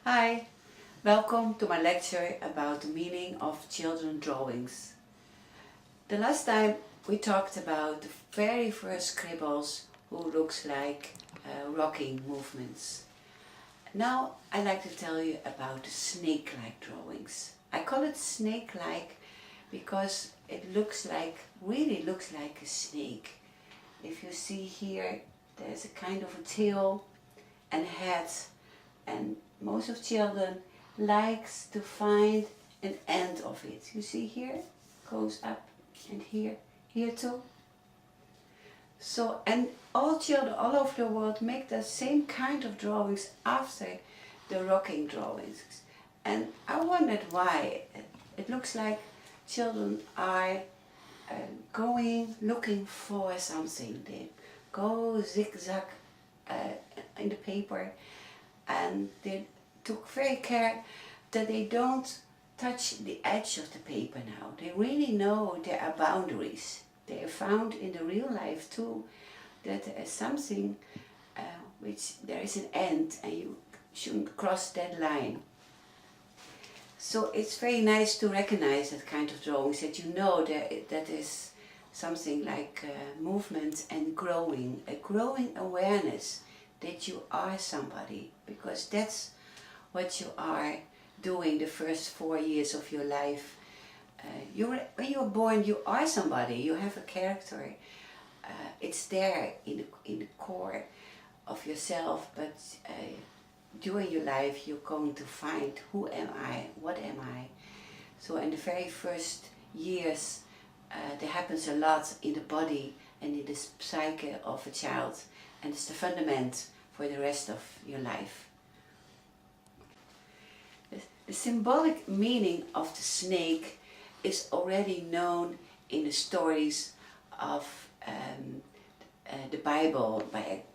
Hi, welcome to my lecture about the meaning of children's drawings. The last time we talked about the very first scribbles who looks like rocking movements. Now I'd like to tell you about the snake-like drawings. I call it snake-like because it really looks like a snake. If you see here, there's a kind of a tail and head, and most of children likes to find an end of it. You see here, goes up, and here too. So, and all children all over the world make the same kind of drawings after the rocking drawings. And I wondered why. It looks like children are looking for something. They go zigzag in the paper, and they took very care that they don't touch the edge of the paper now. They really know there are boundaries. They have found in the real life too that there is something which there is an end, and you shouldn't cross that line. So it's very nice to recognize that kind of drawings, that you know that is something like movement and a growing awareness that you are somebody, because that's what you are doing the first 4 years of your life. When you're born, you are somebody, you have a character. It's there in the core of yourself, but during your life you're going to find who am I, what am I. So in the very first years there happens a lot in the body and in the psyche of a child, and it's the fundament for the rest of your life. The symbolic meaning of the snake is already known in the stories of the Bible, like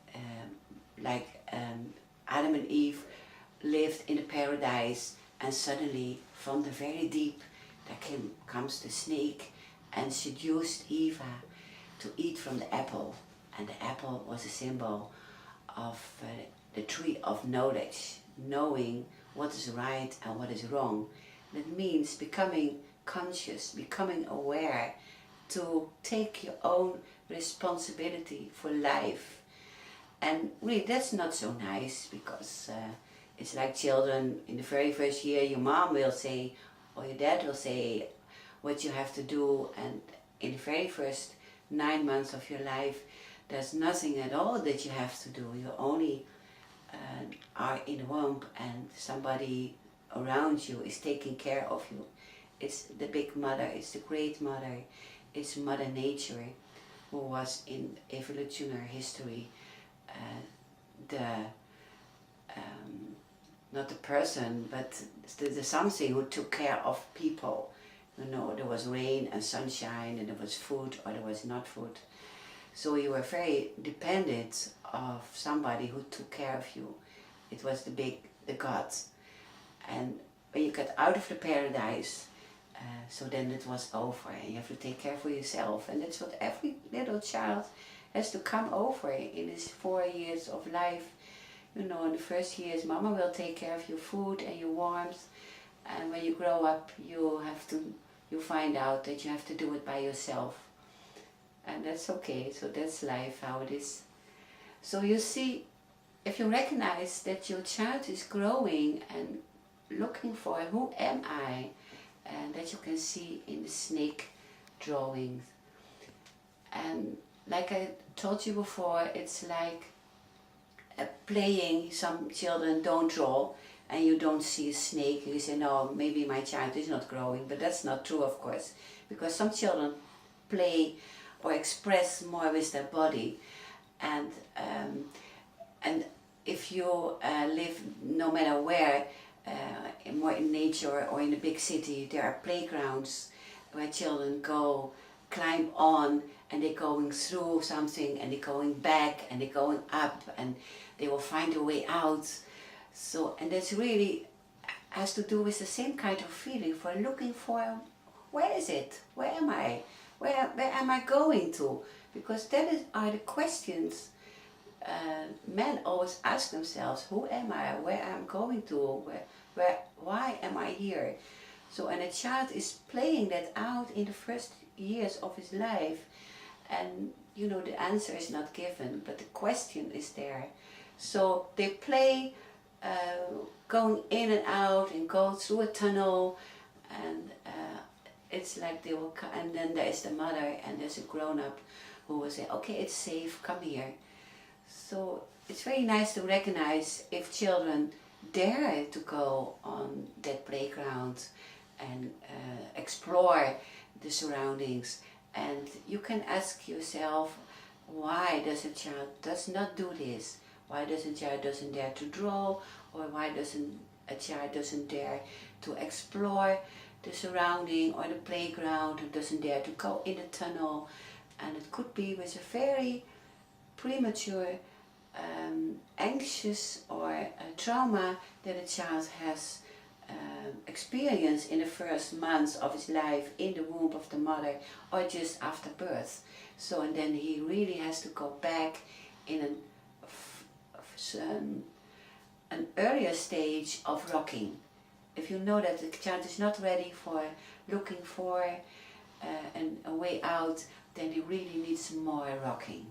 Adam and Eve lived in the paradise, and suddenly from the very deep there comes the snake and seduced Eve to eat from the apple, and the apple was a symbol of the tree of knowledge, knowing what is right and what is wrong. That means becoming conscious, becoming aware, to take your own responsibility for life. And really that's not so nice, because it's like children in the very first year, your mom will say or your dad will say what you have to do, and in the very first 9 months of your life there's nothing at all that you have to do. You only are in the womb, and somebody around you is taking care of you. It's the big mother, it's the great mother, it's Mother Nature, who was in evolutionary history not the person, but the something who took care of people. You know, there was rain and sunshine, and there was food or there was not food. So you were very dependent of somebody who took care of you. It was the God. And when you got out of the paradise, so then it was over, and you have to take care for yourself. And that's what every little child has to come over in his 4 years of life. You know, in the first years, Mama will take care of your food and your warmth. And when you grow up, you find out that you have to do it by yourself. And that's okay, so that's life, how it is. So you see, if you recognize that your child is growing and looking for who am I, and that you can see in the snake drawings. And like I told you before, it's like playing. Some children don't draw and you don't see a snake. You say, no, maybe my child is not growing, but that's not true, of course, because some children play or express more with their body. And if you live no matter where, more in nature or in a big city, there are playgrounds where children go, climb on, and they're going through something, and they're going back, and they're going up, and they will find a way out. So, and that's really has to do with the same kind of feeling, for looking for where is it? Where am I? Where am I going to? Because are the questions men always ask themselves, who am I? Where am I going to? Why am I here? So, and a child is playing that out in the first years of his life, and you know, the answer is not given, but the question is there. So they play going in and out and go through a tunnel, and it's like they will and then there's the mother and there's a grown-up who will say, okay, it's safe, come here. So it's very nice to recognize if children dare to go on that playground and explore the surroundings. And you can ask yourself, why does a child does not do this? Why does a child doesn't dare to draw? Or why doesn't a child doesn't dare to explore the surrounding or the playground, or doesn't dare to go in the tunnel? And it could be with a very premature anxious or trauma that a child has experienced in the first months of his life in the womb of the mother or just after birth. So, and then he really has to go back in an earlier stage of rocking. If you know that the child is not ready for looking for a way out, then he really needs more rocking.